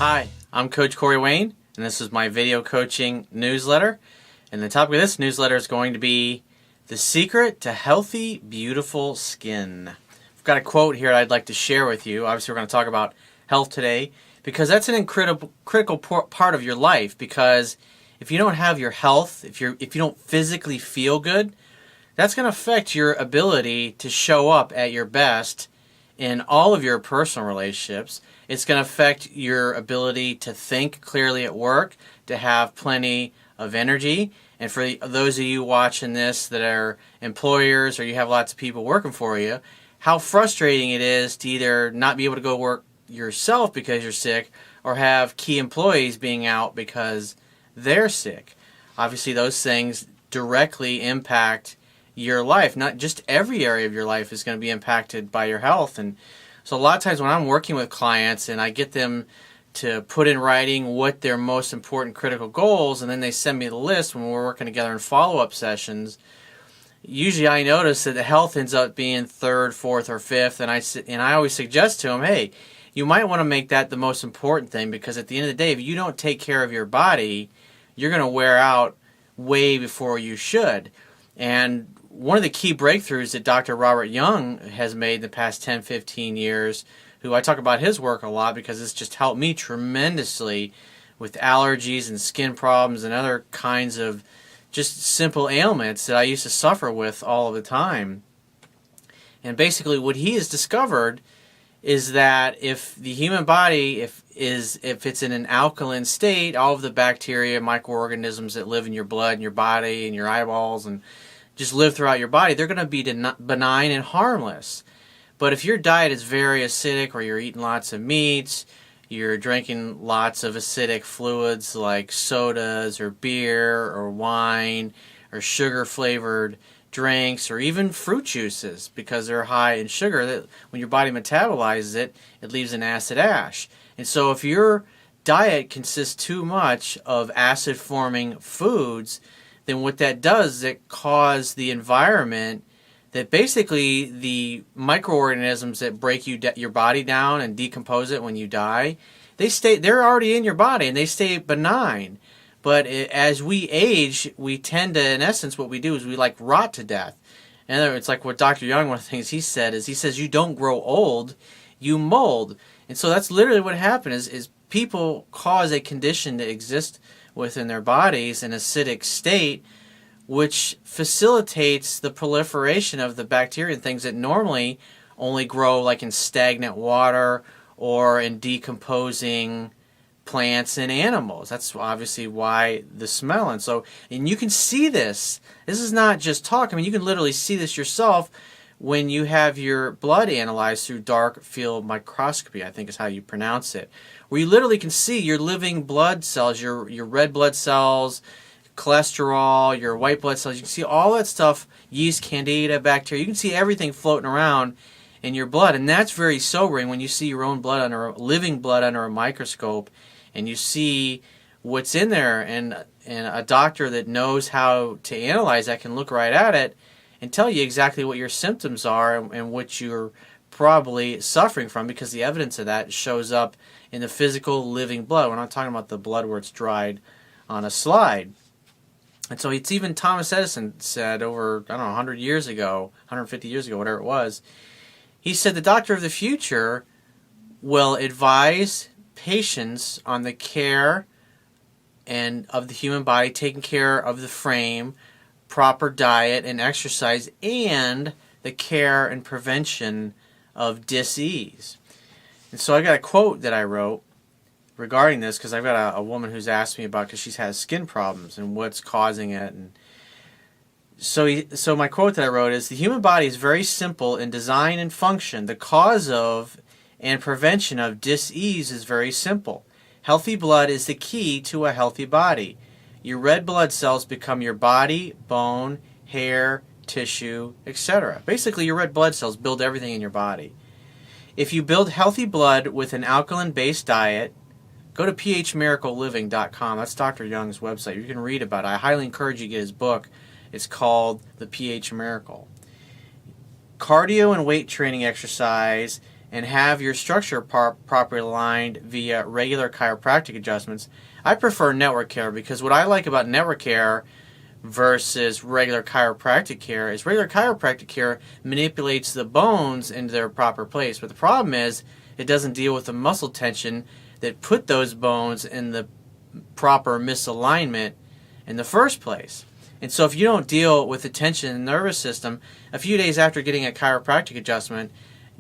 Hi, I'm Coach Corey Wayne, and this is my video coaching newsletter. And the topic of this newsletter is going to be the secret to healthy, beautiful skin. I've got a quote here I'd like to share with you. Obviously, we're going to talk about health today because that's an critical part of your life. Because if you don't have your health, if you don't physically feel good, that's going to affect your ability to show up at your best in all of your personal relationships. It's going to affect your ability to think clearly at work, to have plenty of energy. And for those of you watching this that are employers or you have lots of people working for you, how frustrating it is to either not be able to go work yourself because you're sick or have key employees being out because they're sick. Obviously, those things directly impact your life. Not just every area of your life is going to be impacted by your health. And so a lot of times when I'm working with clients and I get them to put in writing what their most important critical goals, and then they send me the list when we're working together in follow-up sessions, usually I notice that the health ends up being third, fourth, or fifth, and I always suggest to them, hey, you might want to make that the most important thing, because at the end of the day, if you don't take care of your body, you're going to wear out way before you should. And one of the key breakthroughs that Dr. Robert Young has made in the past 10, 15 years, who I talk about his work a lot because it's just helped me tremendously with allergies and skin problems and other kinds of just simple ailments that I used to suffer with all of the time. And basically what he has discovered is that if the human body, if it's in an alkaline state, all of the bacteria, microorganisms that live in your blood and your body and your eyeballs and just live throughout your body, they're going to be benign and harmless. But if your diet is very acidic, or you're eating lots of meats, you're drinking lots of acidic fluids like sodas or beer or wine or sugar-flavored drinks or even fruit juices, because they're high in sugar, that when your body metabolizes it, it leaves an acid ash. And so if your diet consists too much of acid-forming foods, then what that does is it causes the environment that basically the microorganisms that break your body down and decompose it when you die, they're already in your body and they stay benign. But as we age, we tend to, in essence, what we do is we rot to death. In other words, it's like what Dr. Young, one of the things he said is, he says you don't grow old, you mold. And so that's literally what happens is people cause a condition to exist within their bodies, an acidic state, which facilitates the proliferation of the bacteria and things that normally only grow like in stagnant water or in decomposing plants and animals. That's obviously why the smell. And you can see this. This is not just talk. I mean, you can literally see this yourself when you have your blood analyzed through dark field microscopy, I think is how you pronounce it, where you literally can see your living blood cells, your red blood cells, cholesterol, your white blood cells. You can see all that stuff, yeast, candida, bacteria. You can see everything floating around in your blood, and that's very sobering when you see your own blood living blood under a microscope, and you see what's in there, and a doctor that knows how to analyze that can look right at it and tell you exactly what your symptoms are and what you're probably suffering from, because the evidence of that shows up in the physical living blood. We're not talking about the blood where it's dried on a slide. And so it's even Thomas Edison said over, 100 years ago, 150 years ago, whatever it was, he said the doctor of the future will advise patients on the care and of the human body, taking care of the frame, proper diet and exercise, and the care and prevention of disease. And so I got a quote that I wrote regarding this, because I've got a woman who's asked me about, because she's had skin problems and what's causing it. And so my quote that I wrote is, the human body is very simple in design and function. The cause of and prevention of disease is very simple. Healthy blood is the key to a healthy body. Your red blood cells become your body, bone, hair, tissue, etc. Basically, your red blood cells build everything in your body. If you build healthy blood with an alkaline-based diet, go to phmiracleliving.com. That's Dr. Young's website. You can read about it. I highly encourage you to get his book. It's called The pH Miracle. Cardio and weight training exercise and have your structure properly aligned via regular chiropractic adjustments. I prefer network care because what I like about network care versus regular chiropractic care is regular chiropractic care manipulates the bones into their proper place. But the problem is it doesn't deal with the muscle tension that put those bones in the proper misalignment in the first place. And so if you don't deal with the tension in the nervous system, a few days after getting a chiropractic adjustment,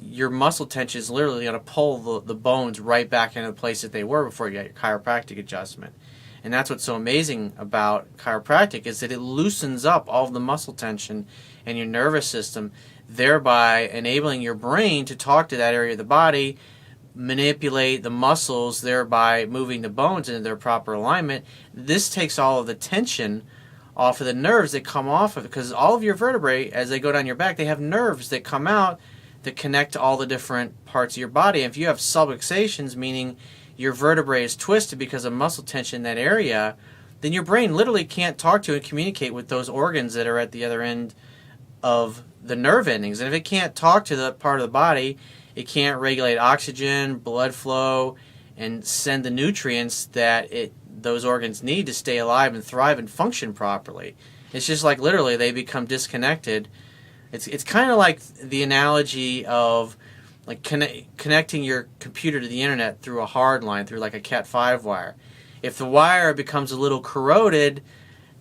your muscle tension is literally going to pull the bones right back into the place that they were before you got your chiropractic adjustment. And that's what's so amazing about chiropractic is that it loosens up all of the muscle tension in your nervous system, thereby enabling your brain to talk to that area of the body, manipulate the muscles, thereby moving the bones into their proper alignment. This takes all of the tension off of the nerves that come off of it, because all of your vertebrae, as they go down your back, they have nerves that come out that connect to all the different parts of your body. And if you have subluxations, meaning your vertebrae is twisted because of muscle tension in that area, then your brain literally can't talk to and communicate with those organs that are at the other end of the nerve endings. And if it can't talk to that part of the body, it can't regulate oxygen, blood flow, and send the nutrients that those organs need to stay alive and thrive and function properly. It's just like literally they become disconnected. It's kind of like the analogy of like connecting your computer to the internet through a hard line, through like a Cat5 wire. If the wire becomes a little corroded,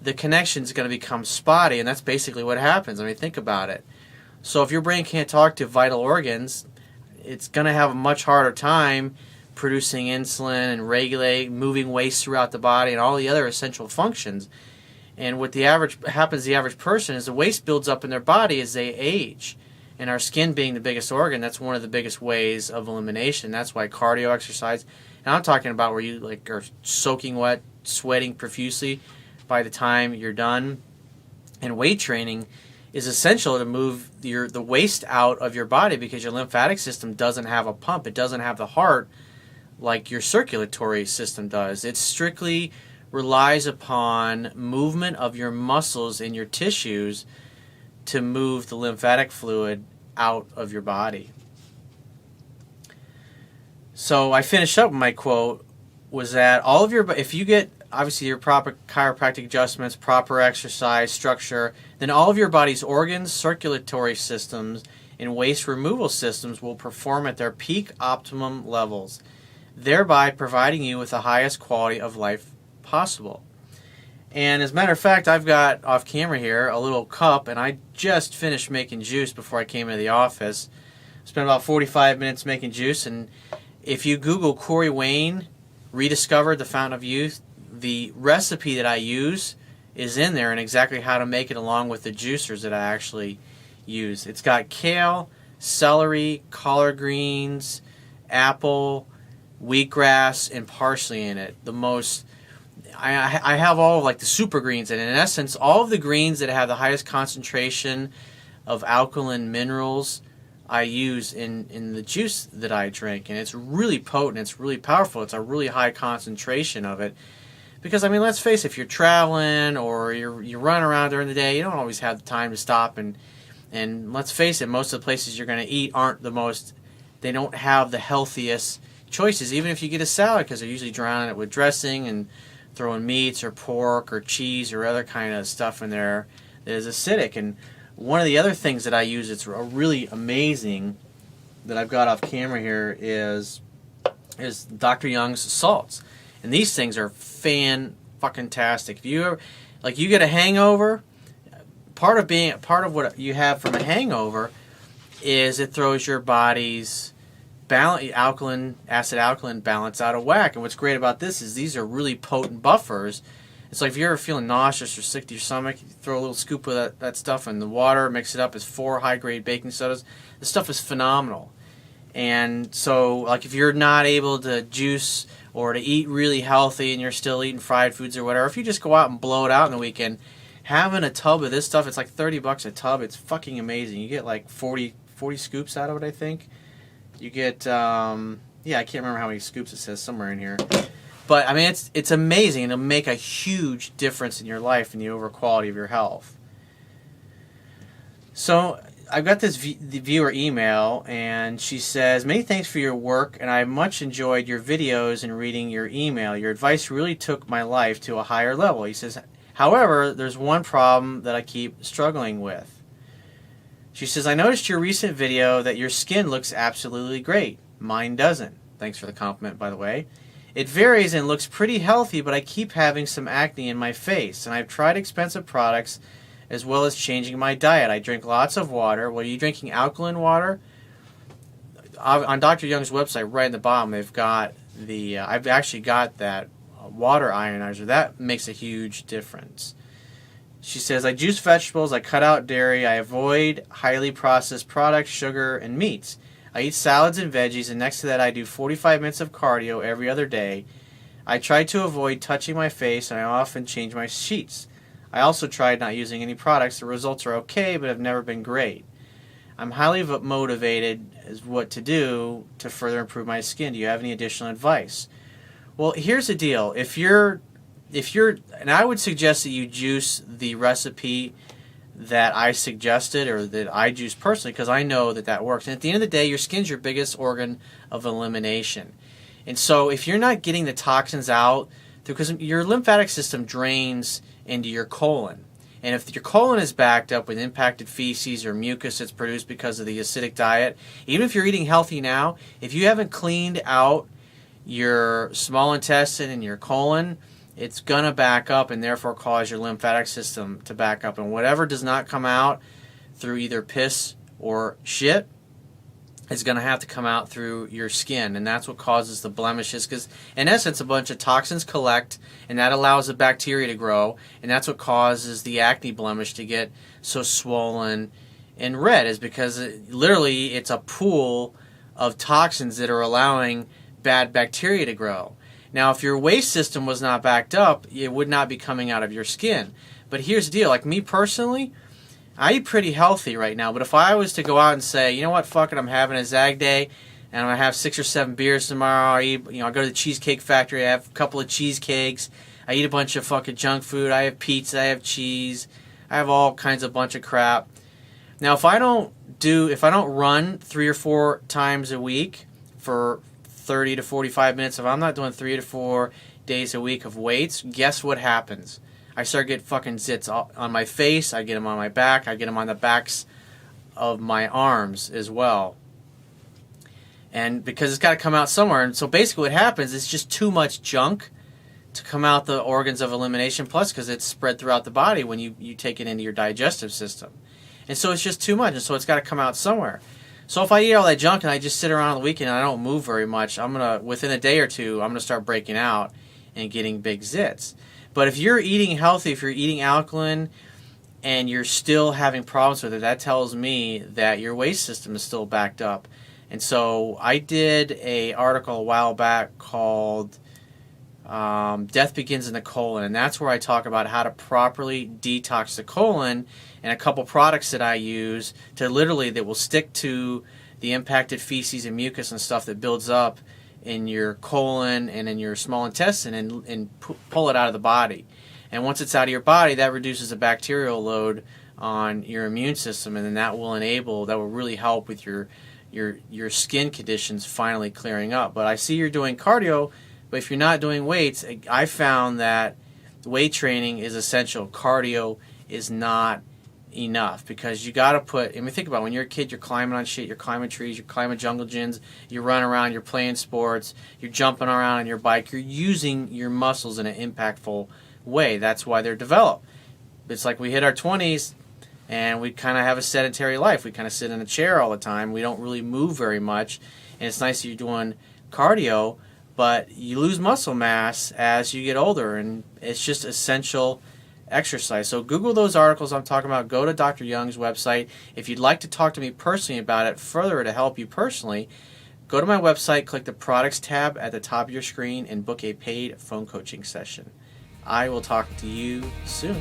the connection is going to become spotty, and that's basically what happens. I mean, think about it. So if your brain can't talk to vital organs, it's going to have a much harder time producing insulin and moving waste throughout the body and all the other essential functions. And what happens to the average person is the waste builds up in their body as they age. And our skin being the biggest organ, that's one of the biggest ways of elimination. That's why cardio exercise, and I'm talking about where you like are soaking wet, sweating profusely by the time you're done. And weight training is essential to move the waste out of your body because your lymphatic system doesn't have a pump. It doesn't have the heart like your circulatory system does. It strictly relies upon movement of your muscles and your tissues to move the lymphatic fluid out of your body. So I finished up with my quote was that if you get obviously your proper chiropractic adjustments, proper exercise, structure, then all of your body's organs, circulatory systems, and waste removal systems will perform at their peak optimum levels, thereby providing you with the highest quality of life possible. And as a matter of fact, I've got off camera here a little cup, and I just finished making juice before I came into the office. Spent about 45 minutes making juice, and if you Google Corey Wayne, Rediscovered the Fountain of Youth, the recipe that I use is in there and exactly how to make it along with the juicers that I actually use. It's got kale, celery, collard greens, apple, wheatgrass, and parsley in it. I have all of like the super greens in it. In essence, all of the greens that have the highest concentration of alkaline minerals I use in the juice that I drink. And it's really potent, it's really powerful, it's a really high concentration of it. Because, I mean, let's face it, if you're traveling or you're running around during the day, you don't always have the time to stop. And let's face it, most of the places you're going to eat they don't have the healthiest choices, even if you get a salad, because they're usually drowning it with dressing and throwing meats or pork or cheese or other kind of stuff in there that is acidic. And one of the other things that I use that's really amazing that I've got off camera here is Dr. Young's salts. And these things are fan-fucking-tastic. If you ever, like, you get a hangover, part of what you have from a hangover is it throws your body's acid alkaline balance out of whack. And what's great about this is these are really potent buffers. It's like if you're ever feeling nauseous or sick to your stomach, you throw a little scoop of that stuff in the water, mix it up. It's 4 high-grade baking sodas. This stuff is phenomenal. And so, like, if you're not able to juice or to eat really healthy and you're still eating fried foods or whatever, if you just go out and blow it out in the weekend, having a tub of this stuff, it's like $30 a tub. It's fucking amazing. You get like 40 scoops out of it, I think. You get, I can't remember how many scoops it says somewhere in here. But, I mean, it's amazing, and it'll make a huge difference in your life and the overall quality of your health. So I've got this the viewer email, and she says, "Many thanks for your work, and I much enjoyed your videos and reading your email. Your advice really took my life to a higher level." He says, "However, there's one problem that I keep struggling with." She says, "I noticed your recent video that your skin looks absolutely great. Mine doesn't." Thanks for the compliment, by the way. "It varies and looks pretty healthy, but I keep having some acne in my face, and I've tried expensive products as well as changing my diet. I drink lots of water." Well, are you drinking alkaline water? On Dr. Young's website, right in the bottom, they've got the, I've actually got that water ionizer. That makes a huge difference. She says, "I juice vegetables, I cut out dairy, I avoid highly processed products, sugar, and meats. I eat salads and veggies, and next to that I do 45 minutes of cardio every other day. I try to avoid touching my face, and I often change my sheets. I also tried not using any products. The results are okay, but have never been great. I'm highly motivated as what to do to further improve my skin. Do you have any additional advice?" Well, here's the deal. If you're, and I would suggest that you juice the recipe that I suggested, or that I juice personally, because I know that that works. And at the end of the day, your skin's your biggest organ of elimination. And so if you're not getting the toxins out, because your lymphatic system drains into your colon. And if your colon is backed up with impacted feces or mucus that's produced because of the acidic diet, even if you're eating healthy now, if you haven't cleaned out your small intestine and your colon, it's going to back up and therefore cause your lymphatic system to back up. And whatever does not come out through either piss or shit is going to have to come out through your skin, and that's what causes the blemishes, because in essence a bunch of toxins collect, and that allows the bacteria to grow, and that's what causes the acne blemish to get so swollen and red, is because literally it's a pool of toxins that are allowing bad bacteria to grow. Now, if your waste system was not backed up, it would not be coming out of your skin. But here's the deal, like me personally, I eat pretty healthy right now, but if I was to go out and say, you know what, fuck it, I'm having a Zag day, and I'm going to have 6 or 7 beers tomorrow, I go to the Cheesecake Factory, I have a couple of cheesecakes, I eat a bunch of fucking junk food, I have pizza, I have cheese, I have all kinds of bunch of crap. Now, if I don't run 3 or 4 times a week for 30 to 45 minutes, if I'm not doing 3 to 4 days a week of weights, guess what happens? I start getting fucking zits on my face, I get them on my back, I get them on the backs of my arms as well. And because it's got to come out somewhere, and so basically what happens is just too much junk to come out the organs of elimination, plus because it's spread throughout the body when you take it into your digestive system. And so it's just too much, and so it's got to come out somewhere. So if I eat all that junk and I just sit around on the weekend and I don't move very much, within a day or two, I'm going to start breaking out and getting big zits. But if you're eating healthy, if you're eating alkaline, and you're still having problems with it, that tells me that your waste system is still backed up. And so I did an article a while back called Death Begins in the Colon, and that's where I talk about how to properly detox the colon, and a couple products that I use that will stick to the impacted feces and mucus and stuff that builds up in your colon and in your small intestine, and pull it out of the body. And once it's out of your body, that reduces the bacterial load on your immune system, and then that will really help with your skin conditions finally clearing up. But I see you're doing cardio, but if you're not doing weights, I found that weight training is essential. Cardio is not enough, because you got to think about it. When you're a kid, you're climbing on shit, you're climbing trees, you're climbing jungle gyms, you're running around, you're playing sports, you're jumping around on your bike, you're using your muscles in an impactful way. That's why they're developed. It's like we hit our 20s and we kind of have a sedentary life. We kind of sit in a chair all the time. We don't really move very much, and it's nice that you're doing cardio, but you lose muscle mass as you get older, and it's just essential exercise. So Google those articles I'm talking about. Go to Dr. Young's website. If you'd like to talk to me personally about it further to help you personally, go to my website, click the products tab at the top of your screen, and book a paid phone coaching session. I will talk to you soon.